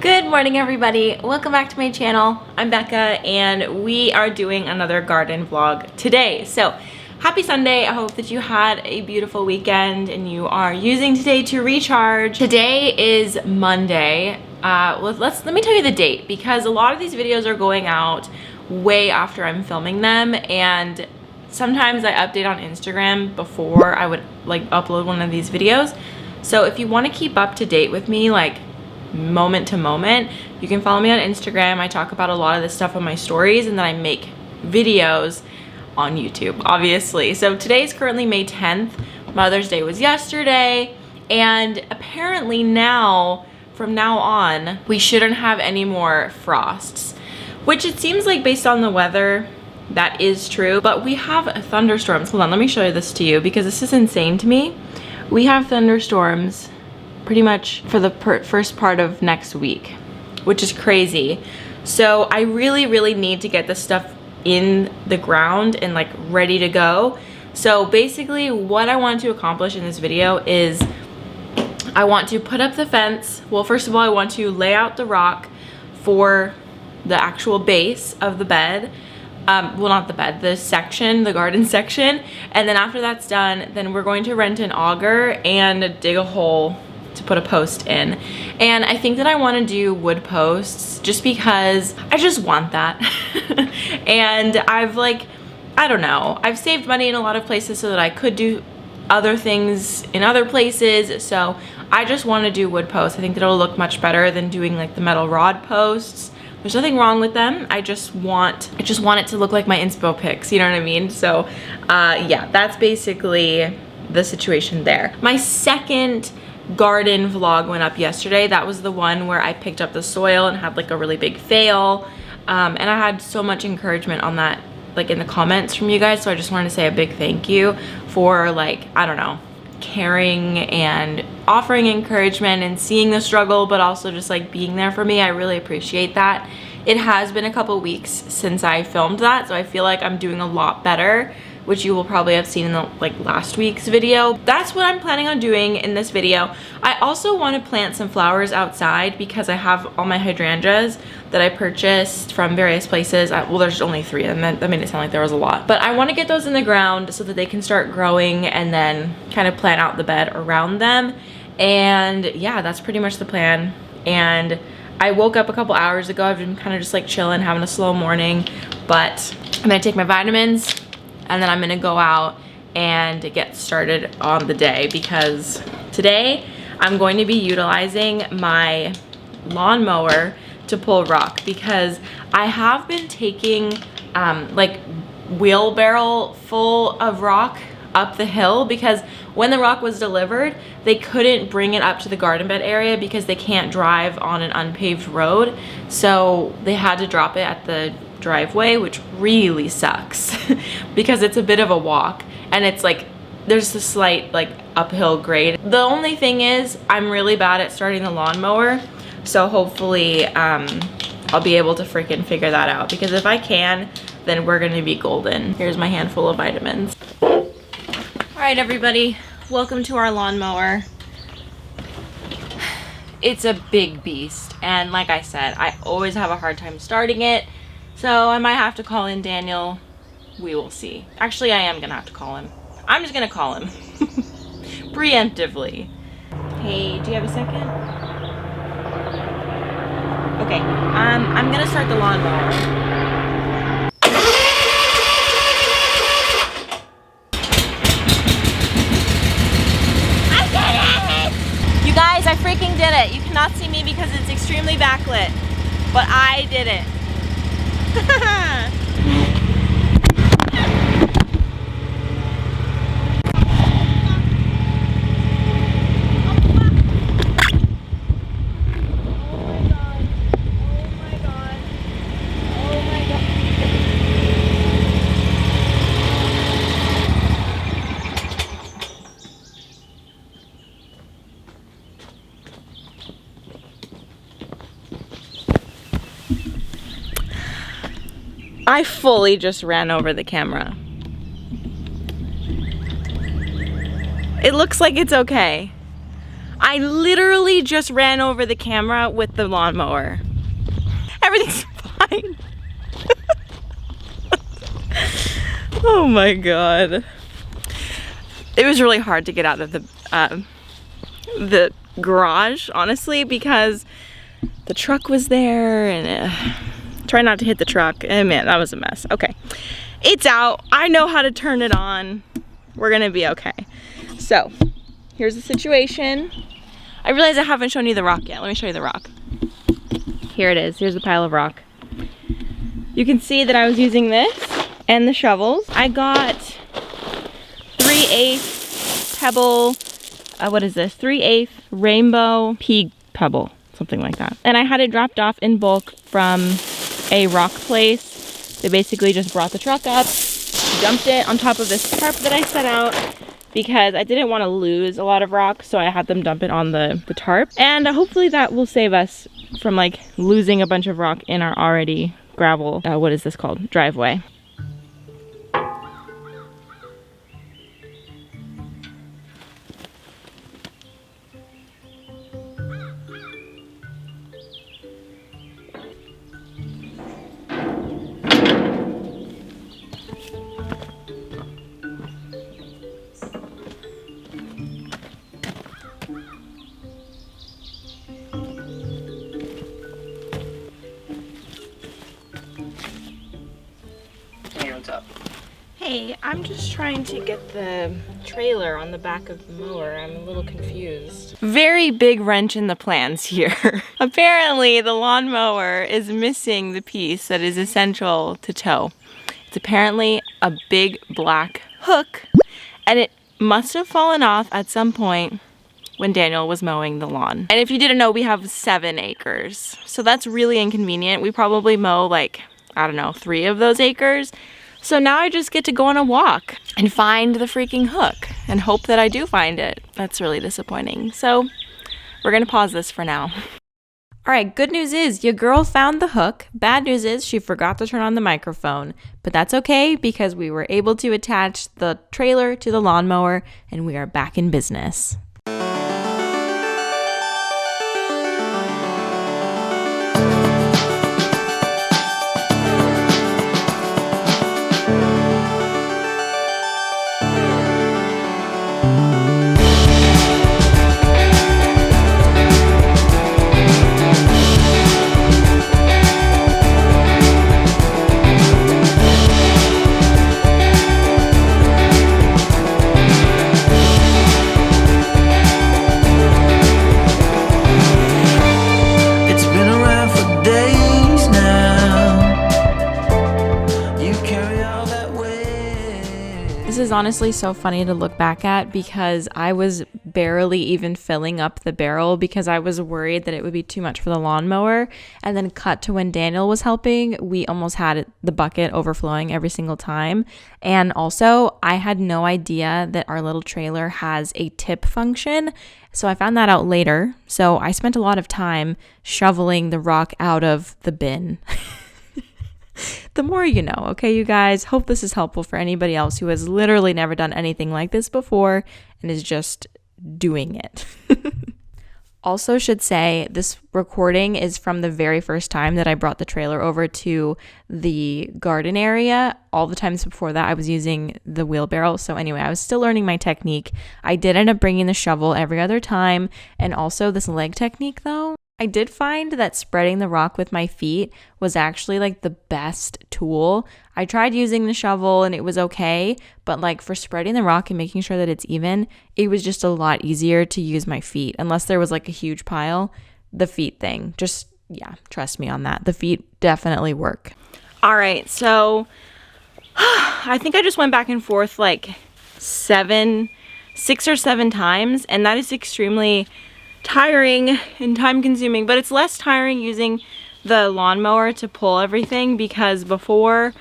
Good morning, everybody. Welcome back to my channel. I'm Becca and we are doing another garden vlog today. So happy Sunday. I hope that you had a beautiful weekend and you are using today to recharge. Today is Monday. Let me tell you the date, because a lot of these videos are going out way after I'm filming them, and sometimes I update on Instagram before I would upload one of these videos. So if you want to keep up to date with me, moment to moment, you can follow me on Instagram. I talk about a lot of this stuff on my stories, and then I make videos on YouTube, obviously. So today's currently May 10th. Mother's Day was yesterday, and apparently from now on, we shouldn't have any more frosts, which it seems like based on the weather, that is true. But we have thunderstorms. Hold on, let me show you this to you because this is insane to me. We have thunderstorms pretty much for the first part of next week, which is crazy. So I really need to get this stuff in the ground and ready to go. So basically what I want to accomplish in this video is I want to put up the fence. Well, first of all, I want to lay out the rock for the actual base of the bed. Well, not the bed, the garden section. And then after that's done, then we're going to rent an auger and dig a hole to put a post in. And I think that I want to do wood posts just because I just want that. And I don't know, I've saved money in a lot of places so that I could do other things in other places. So I just want to do wood posts. I think that it'll look much better than doing the metal rod posts. There's nothing wrong with them. I just want it to look like my inspo pics, you know what I mean? So yeah, that's basically the situation there. My second garden vlog went up yesterday. That was the one where I picked up the soil and had a really big fail. And I had so much encouragement on that, in the comments from you guys. So I just wanted to say a big thank you for I don't know, caring and offering encouragement and seeing the struggle, but also just being there for me. I really appreciate that. It has been a couple weeks since I filmed that, so I feel like I'm doing a lot better, which you will probably have seen in the last week's video. That's what I'm planning on doing in this video. I also want to plant some flowers outside because I have all my hydrangeas that I purchased from various places. Well, there's only 3 of them. That made it sound like there was a lot. But I want to get those in the ground so that they can start growing and then kind of plan out the bed around them. And yeah, that's pretty much the plan. And I woke up a couple hours ago. I've been kind of just chilling, having a slow morning. But I'm gonna take my vitamins, and then I'm gonna go out and get started on the day, because today I'm going to be utilizing my lawnmower to pull rock, because I have been taking wheelbarrow full of rock up the hill, because when the rock was delivered, they couldn't bring it up to the garden bed area because they can't drive on an unpaved road. So they had to drop it at the driveway, which really sucks because it's a bit of a walk, and it's there's a slight uphill grade. The only thing is I'm really bad at starting the lawnmower, so hopefully I'll be able to freaking figure that out, because if I can, then we're gonna be golden. Here's my handful of vitamins. All right, everybody, welcome to our lawnmower. It's a big beast, and like I said, I always have a hard time starting it. So I might have to call in Daniel. We will see. Actually, I am gonna have to call him. I'm just gonna call him preemptively. Hey, do you have a second? Okay, I'm gonna start the lawnmower. I did it! You guys, I freaking did it. You cannot see me because it's extremely backlit, but I did it. I fully just ran over the camera. It looks like it's okay. I literally just ran over the camera with the lawnmower. Everything's fine. Oh my god. It was really hard to get out of the garage, honestly, because the truck was there and try not to hit the truck. And man, that was a mess. Okay, it's out. I know how to turn it on. We're gonna be okay. So here's the situation. I realize I haven't shown you the rock yet. Let me show you the rock. Here it is. Here's the pile of rock. You can see that I was using this and the shovels. I got 3/8 pebble, what is this? 3/8 rainbow pea pebble, something like that. And I had it dropped off in bulk from a rock place. They basically just brought the truck up, dumped it on top of this tarp that I set out because I didn't want to lose a lot of rock, so I had them dump it on the tarp. And hopefully that will save us from like losing a bunch of rock in our already gravel, what is this called? Driveway. Hey, I'm just trying to get the trailer on the back of the mower. I'm a little confused. Very big wrench in the plans here. Apparently, the lawnmower is missing the piece that is essential to tow. It's apparently a big black hook, and it must have fallen off at some point when Daniel was mowing the lawn. And if you didn't know, we have 7 acres. So that's really inconvenient. We probably mow like, I don't know, 3 of those acres. So now I just get to go on a walk and find the freaking hook and hope that I do find it. That's really disappointing. So we're gonna pause this for now. All right, good news is your girl found the hook. Bad news is she forgot to turn on the microphone, but that's okay because we were able to attach the trailer to the lawnmower and we are back in business. This is honestly so funny to look back at because I was barely even filling up the barrel because I was worried that it would be too much for the lawnmower. And then cut to when Daniel was helping, we almost had the bucket overflowing every single time. And also, I had no idea that our little trailer has a tip function. So I found that out later. So I spent a lot of time shoveling the rock out of the bin. The more you know, okay, you guys? Hope this is helpful for anybody else who has literally never done anything like this before and is just doing it. Also should say this recording is from the very first time that I brought the trailer over to the garden area. All the times before that I was using the wheelbarrow. So anyway, I was still learning my technique. I did end up bringing the shovel every other time, and also this leg technique though. I did find that spreading the rock with my feet was actually like the best tool. I tried using the shovel and it was okay, but like for spreading the rock and making sure that it's even, it was just a lot easier to use my feet. Unless there was like a huge pile, the feet thing, just, yeah, trust me on that. The feet definitely work. All right, so I think I just went back and forth like 6 or 7 times, and that is extremely tiring and time consuming, but it's less tiring using the lawnmower to pull everything because before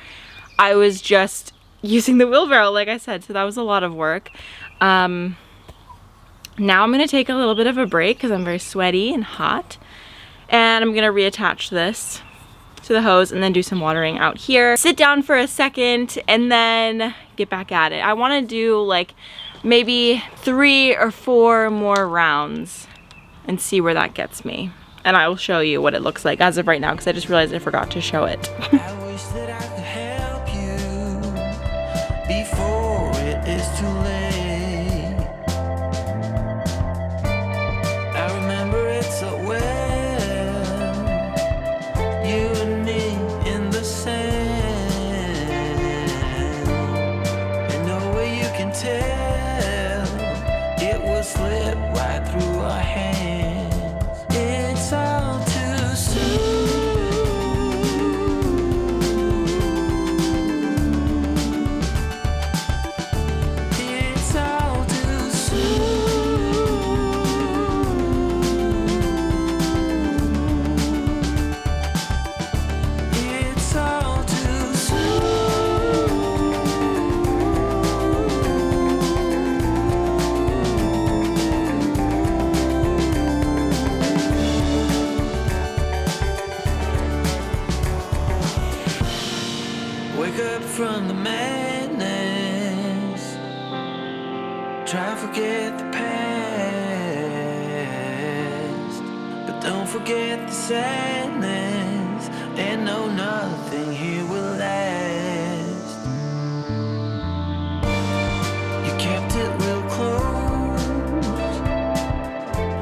I was just using the wheelbarrow, like I said, so that was a lot of work. Now I'm gonna take a little bit of a break because I'm very sweaty and hot, and I'm gonna reattach this to the hose and then do some watering out here. Sit down for a second and then get back at it. I want to do like maybe 3 or 4 more rounds and see where that gets me. And I will show you what it looks like as of right now, because I just realized I forgot to show it. I wish that I could help you before it is too late. I remember it so well, you and me in the sand, and no way you can tell, it will slip right through our hands. It's all too soon. It's all too soon. It's all too soon. Wake up from the madness, try to forget the past, but don't forget the sadness, and no, nothing here will last. You kept it real close.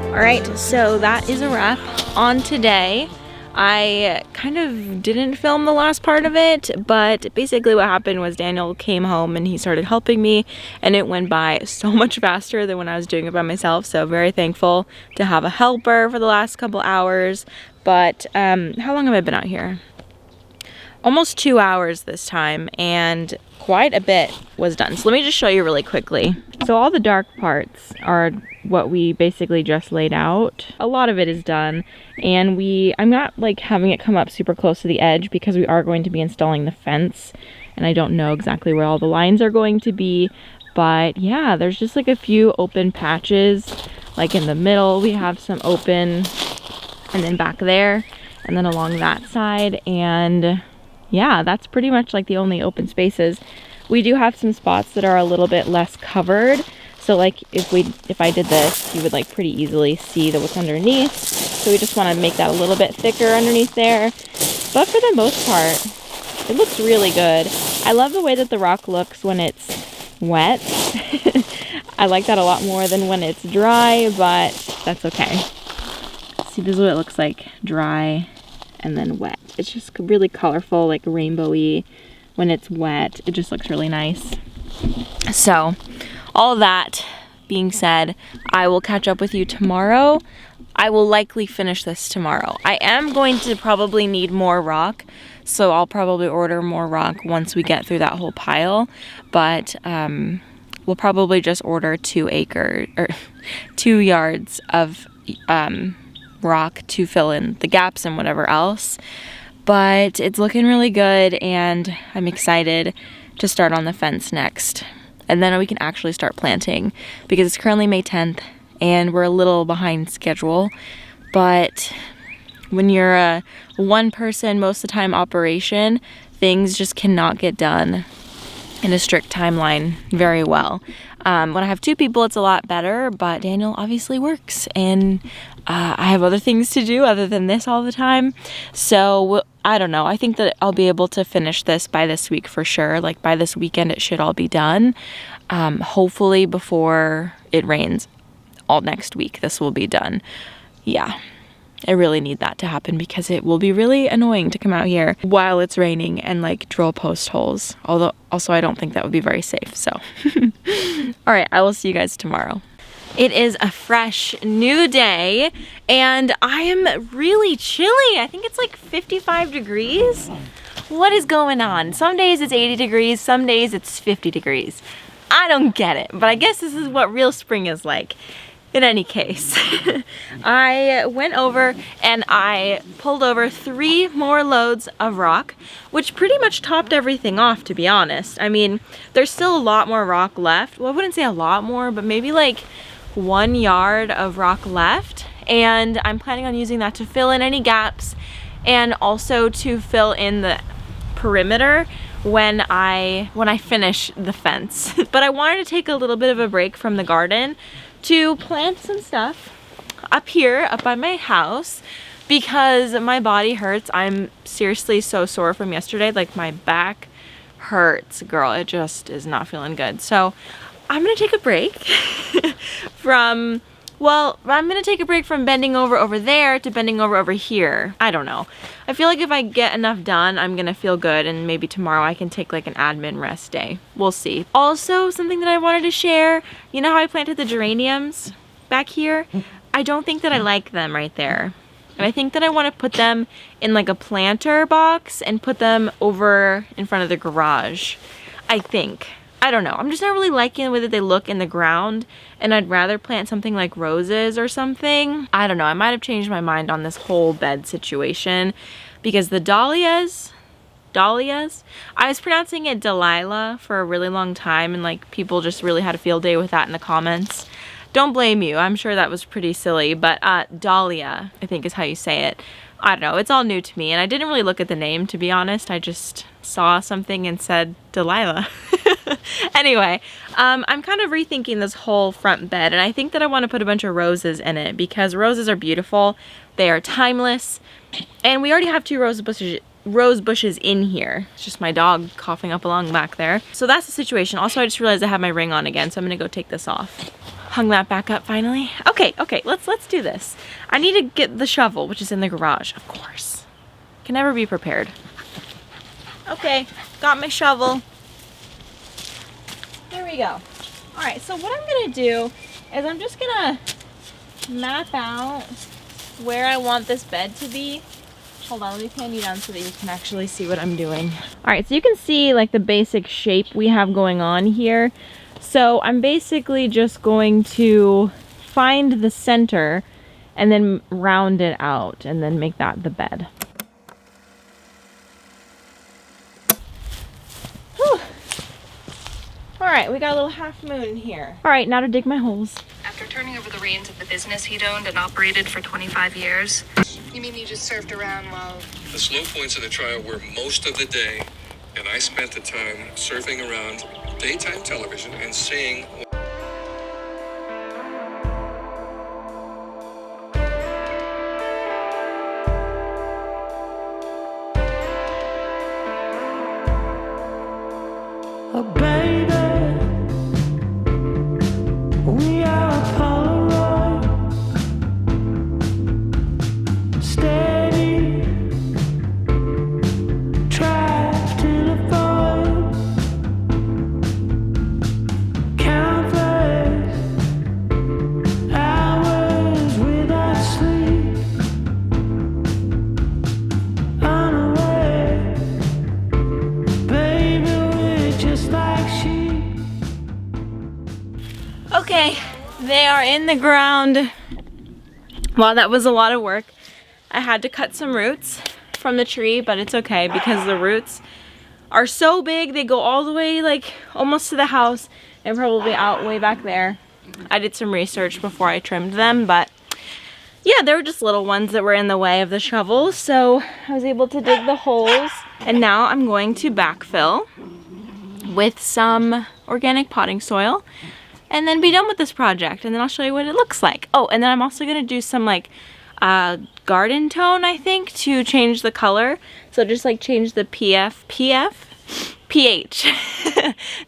All right, so that is a wrap on today. I kind of didn't film the last part of it, but basically what happened was Daniel came home and he started helping me, and it went by so much faster than when I was doing it by myself. So very thankful to have a helper for the last couple hours. But how long have I been out here? Almost 2 hours this time, and quite a bit was done. So let me just show you really quickly. So all the dark parts are what we basically just laid out. A lot of it is done, and I'm not like having it come up super close to the edge because we are going to be installing the fence, and I don't know exactly where all the lines are going to be. But yeah, there's just like a few open patches. Like in the middle we have some open, and then back there, and then along that side, and yeah, that's pretty much like the only open spaces. We do have some spots that are a little bit less covered. So like if I did this, you would like pretty easily see what's underneath. So we just want to make that a little bit thicker underneath there. But for the most part, it looks really good. I love the way that the rock looks when it's wet. I like that a lot more than when it's dry, but that's okay. See, this is what it looks like dry and then wet. It's just really colorful, like rainbowy. When it's wet, it just looks really nice. So all of that being said, I will catch up with you tomorrow. I will likely finish this tomorrow. I am going to probably need more rock, so I'll probably order more rock once we get through that whole pile. But we'll probably just order 2 yards of rock to fill in the gaps and whatever else. But it's looking really good, and I'm excited to start on the fence next. And then we can actually start planting, because it's currently May 10th and we're a little behind schedule. But when you're a one-person, most of the time operation, things just cannot get done in a strict timeline very well. When I have 2 people, it's a lot better, but Daniel obviously works, and I have other things to do other than this all the time. So I don't know. I think that I'll be able to finish this by this week for sure. Like by this weekend, it should all be done. Hopefully before it rains all next week, this will be done. Yeah. I really need that to happen, because it will be really annoying to come out here while it's raining and like drill post holes. Although also I don't think that would be very safe. So all right, I will see you guys tomorrow. It is a fresh new day, and I am really chilly. I think it's like 55 degrees. What is going on? Some days it's 80 degrees, some days it's 50 degrees. I don't get it, but I guess this is what real spring is like. In any case, I went over and I pulled over 3 more loads of rock, which pretty much topped everything off, to be honest. I mean, there's still a lot more rock left. Well, I wouldn't say a lot more, but maybe like 1 yard of rock left. And I'm planning on using that to fill in any gaps, and also to fill in the perimeter when I finish the fence. But I wanted to take a little bit of a break from the garden to plant some stuff. up here, up by my house, because my body hurts. I'm seriously so sore from yesterday. Like my back hurts, girl. It just is not feeling good. So I'm gonna take a break from, well, I'm gonna take a break from bending over there to bending over here. I don't know. I feel like if I get enough done, I'm gonna feel good, and maybe tomorrow I can take like an admin rest day. We'll see. Also, something that I wanted to share, you know how I planted the geraniums back here? I don't think that I like them right there. And I think that I want to put them in like a planter box and put them over in front of the garage. I think. I don't know. I'm just not really liking the way that they look in the ground, and I'd rather plant something like roses or something. I don't know. I might have changed my mind on this whole bed situation because the dahlias, I was pronouncing it Delilah for a really long time, and like people just really had a field day with that in the comments. Don't blame you. I'm sure that was pretty silly, but Dahlia, I think is how you say it. I don't know. It's all new to me, and I didn't really look at the name, to be honest. I just saw something and said Delilah. Anyway, I'm kind of rethinking this whole front bed, and I think that I want to put a bunch of roses in it because roses are beautiful. They are timeless, and we already have 2 rose bushes in here. It's just my dog coughing up along back there. So that's the situation. Also, I just realized I have my ring on again, so I'm gonna go take this off. Hung that back up finally. Okay, let's do this. I need to get the shovel, which is in the garage, of course. Can never be prepared. Okay, got my shovel. Here we go. All right, so what I'm gonna do is I'm just gonna map out where I want this bed to be. Hold on, let me pan you down so that you can actually see what I'm doing. All right, so you can see like the basic shape we have going on here. So I'm basically just going to find the center and then round it out and then make that the bed. Whew. All right, we got a little half moon here. All right, now to dig my holes. After turning over the reins of the business he'd owned and operated for 25 years. You mean you just surfed around while... The slow points of the trial were most of the day, and I spent the time surfing around daytime television and seeing. Oh, baby, we are a Polaroid, steady, trapped in a void, countless hours without sleep, unaware, baby, we're just like sheep. Okay, they are in the ground. Wow, that was a lot of work. I had to cut some roots from the tree, but it's okay because the roots are so big. They go all the way like almost to the house and probably out way back there. I did some research before I trimmed them, but yeah, they were just little ones that were in the way of the shovel. So I was able to dig the holes, and now I'm going to backfill with some organic potting soil and then be done with this project, and then I'll show you what it looks like. Oh, and then I'm also gonna do some like garden tone, I think, to change the color. So just like change the pH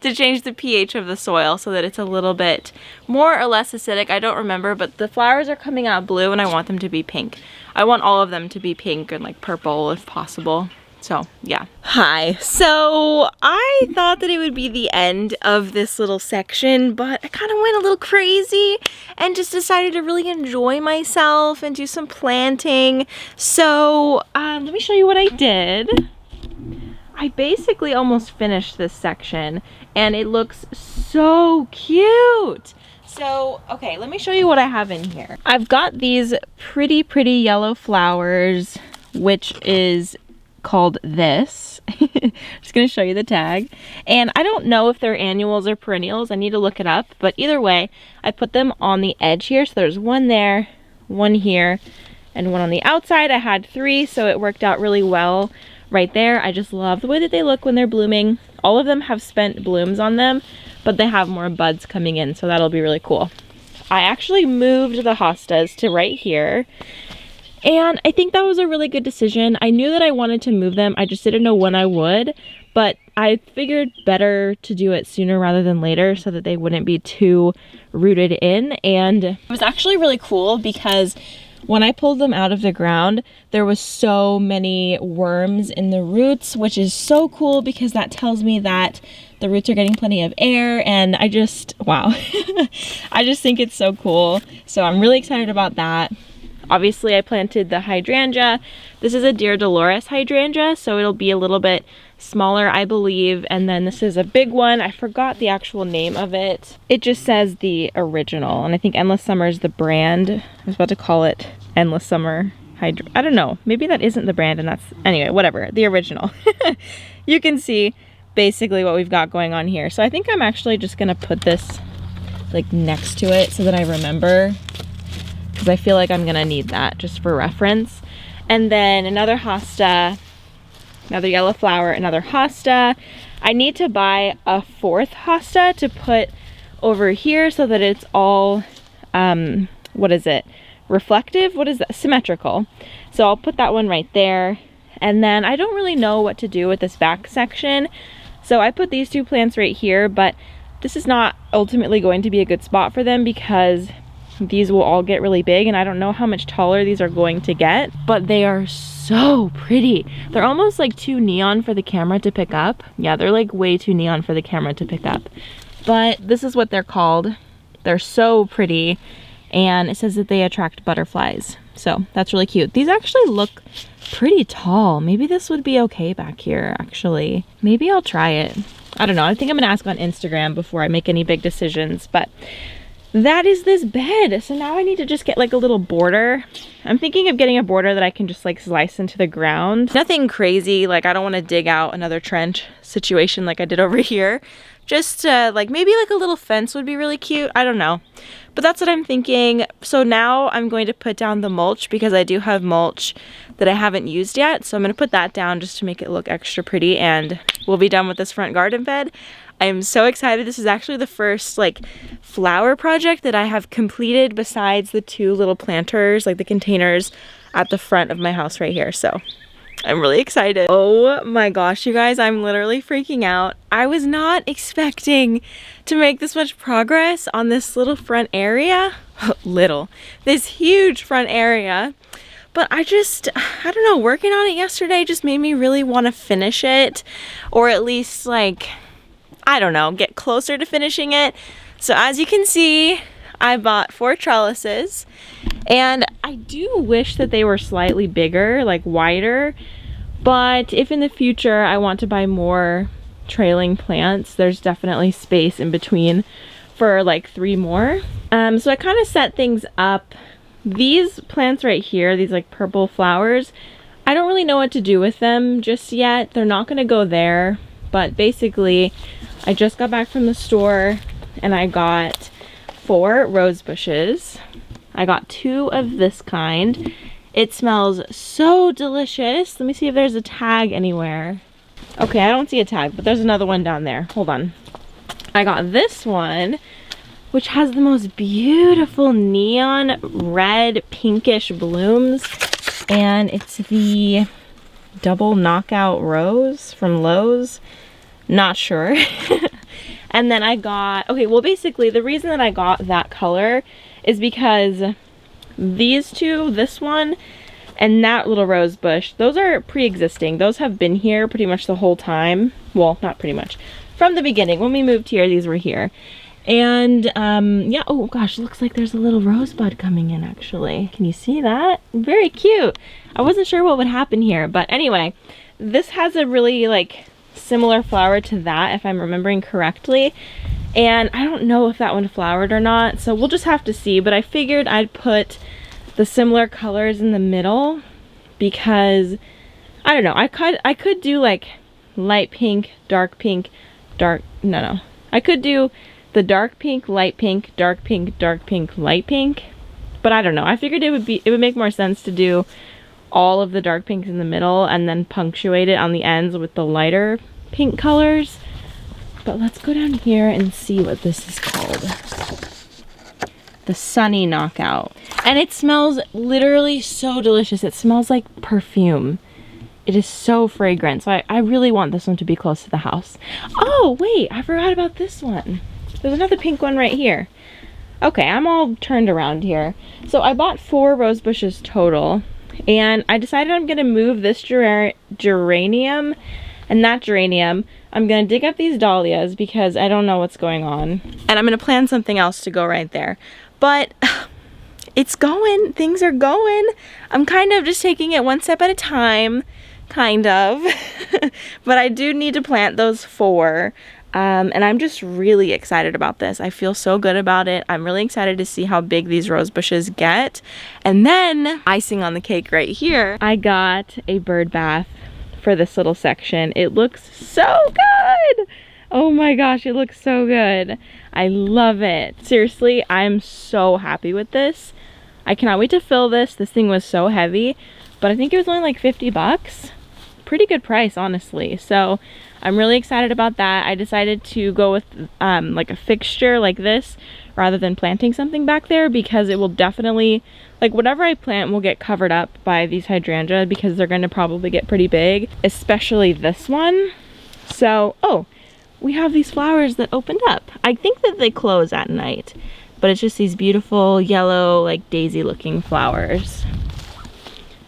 to change the pH of the soil so that it's a little bit more or less acidic. I don't remember, but the flowers are coming out blue and I want them to be pink. I want all of them to be pink and like purple if possible. So yeah. Hi. So I thought that it would be the end of this little section, but I kind of went a little crazy and just decided to really enjoy myself and do some planting. So let me show you what I did. I basically almost finished this section and it looks so cute. So, okay, let me show you what I have in here. I've got these pretty yellow flowers, which is called this. Just gonna show you the tag. And I don't know if they're annuals or perennials. I need to look it up. But either way, I put them on the edge here. So there's one there, one here, and one on the outside. I had 3, so it worked out really well right there. I just love the way that they look when they're blooming. All of them have spent blooms on them, but they have more buds coming in, so that'll be really cool. I actually moved the hostas to right here. And I think that was a really good decision. I knew that I wanted to move them. I just didn't know when I would. But I figured better to do it sooner rather than later so that they wouldn't be too rooted in. And it was actually really cool because when I pulled them out of the ground, there was so many worms in the roots, which is so cool because that tells me that the roots are getting plenty of air, and I just, wow. I just think it's so cool. So I'm really excited about that. Obviously, I planted the hydrangea. This is a Dear Dolores hydrangea, so it'll be a little bit smaller, I believe. And then this is a big one. I forgot the actual name of it. It just says the original, and I think Endless Summer is the brand. I was about to call it Endless Summer I don't know. Maybe that isn't the brand, and that's, anyway, whatever. The original. You can see basically what we've got going on here. So I think I'm actually just gonna put this like next to it so that I remember, because I feel like I'm gonna need that just for reference. And then another hosta, another yellow flower, another hosta. I need to buy a fourth hosta to put over here so that it's all, what is it? Reflective? What is that? Symmetrical. So I'll put that one right there. And then I don't really know what to do with this back section. So I put these two plants right here, but this is not ultimately going to be a good spot for them because these will all get really big, and I don't know how much taller these are going to get, but they are so pretty. They're almost like too neon for the camera to pick up. Yeah, they're like way too neon for the camera to pick up. But this is what they're called. They're so pretty, and it says that they attract butterflies. So that's really cute. These actually look pretty tall. Maybe this would be okay back here, actually. Maybe I'll try it. I don't know. I think I'm gonna ask on Instagram before I make any big decisions, but that is this bed. So now I need to just get like a little border. I'm thinking of getting a border that I can just like slice into the ground. Nothing crazy, like I don't want to dig out another trench situation like I did over here. Just like maybe like a little fence would be really cute. I don't know. But that's what I'm thinking. So now I'm going to put down the mulch because I do have mulch that I haven't used yet. So I'm going to put that down just to make it look extra pretty, and we'll be done with this front garden bed. I am so excited. This is actually the first like flower project that I have completed besides the two little planters, like the containers at the front of my house right here. So I'm really excited. Oh my gosh, you guys, I'm literally freaking out. I was not expecting to make this much progress on this little front area. This huge front area. But I don't know, working on it yesterday just made me really want to finish it, or at least like, I don't know, get closer to finishing it. So as you can see, I bought 4 trellises, and I do wish that they were slightly bigger, like wider, but if in the future I want to buy more trailing plants, there's definitely space in between for like 3 more. So I kind of set things up. These plants right here, these like purple flowers, I don't really know what to do with them just yet. They're not gonna go there, but basically I just got back from the store and I got 4 rose bushes. I got 2 of this kind. It smells so delicious. Let me see if there's a tag anywhere. Okay, I don't see a tag, but there's another one down there. Hold on. I got this one, which has the most beautiful neon red pinkish blooms, and it's the double knockout rose from Lowe's. Not sure. And then I got, okay, well basically the reason that I got that color is because these two, this one and that little rose bush, those are pre-existing. Those have been here pretty much the whole time. Well, not pretty much. From the beginning, when we moved here, these were here. And yeah, oh gosh, looks like there's a little rosebud coming in actually. Can you see that? Very cute. I wasn't sure what would happen here, but anyway, this has a really like similar flower to that, if I'm remembering correctly. And I don't know if that one flowered or not, so we'll just have to see. But I figured I'd put the similar colors in the middle because, I don't know, I could do like light pink, dark pink, I could do the dark pink, light pink, dark pink, dark pink, light pink. But I don't know, I figured it would make more sense to do all of the dark pinks in the middle and then punctuate it on the ends with the lighter pink colors. But let's go down here and see what this is called. the Sunny Knockout. And it smells literally so delicious. It smells like perfume. It is so fragrant. So I really want this one to be close to the house. Oh, wait, I forgot about this one. There's another pink one right here. Okay, I'm all turned around here. So I bought 4 rose bushes total. And I decided I'm going to move this geranium and that geranium. I'm going to dig up these dahlias because I don't know what's going on. And I'm going to plan something else to go right there. But it's going. Things are going. I'm kind of just taking it one step at a time. Kind of. But I do need to plant those 4. And I'm just really excited about this. I feel so good about it. I'm really excited to see how big these rose bushes get. And then, icing on the cake right here, I got a bird bath for this little section. It looks so good! Oh my gosh, it looks so good. I love it. Seriously, I'm so happy with this. I cannot wait to fill this. This thing was so heavy, but I think it was only like 50 bucks. Pretty good price, honestly. So I'm really excited about that. I decided to go with like a fixture like this rather than planting something back there, because it will definitely, like, whatever I plant will get covered up by these hydrangeas because they're going to probably get pretty big, especially this one. So, oh, we have these flowers that opened up. I think that they close at night, but it's just these beautiful yellow, like daisy looking flowers.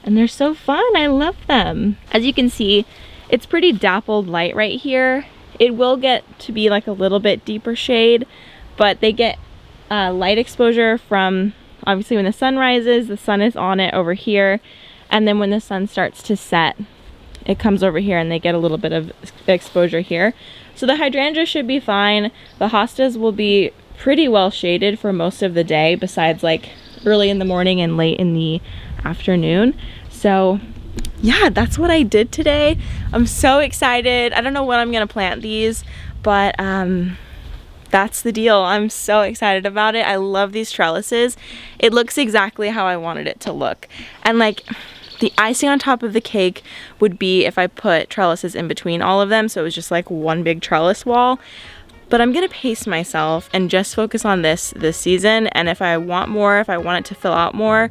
And they're so fun. I love them. As you can see, it's pretty dappled light right here. It will get to be like a little bit deeper shade, but they get light exposure from, obviously when the sun rises, the sun is on it over here. And then when the sun starts to set, it comes over here and they get a little bit of exposure here. So the hydrangea should be fine. The hostas will be pretty well shaded for most of the day, besides like early in the morning and late in the afternoon. So yeah, that's what I did today. I'm so excited. I don't know when I'm gonna plant these, but that's the deal. I'm so excited about it. I love these trellises. It looks exactly how I wanted it to look. And like, the icing on top of the cake would be if I put trellises in between all of them, so it was just like one big trellis wall. But I'm gonna pace myself and just focus on this season, and if I want more, if I want it to fill out more,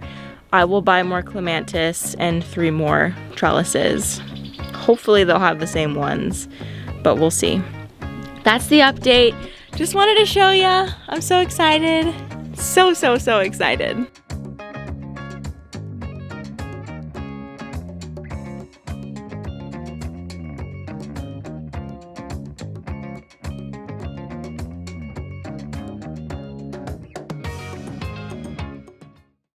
I will buy more clematis and 3 more trellises. Hopefully they'll have the same ones, but we'll see. That's the update. Just wanted to show ya. I'm so excited. So excited.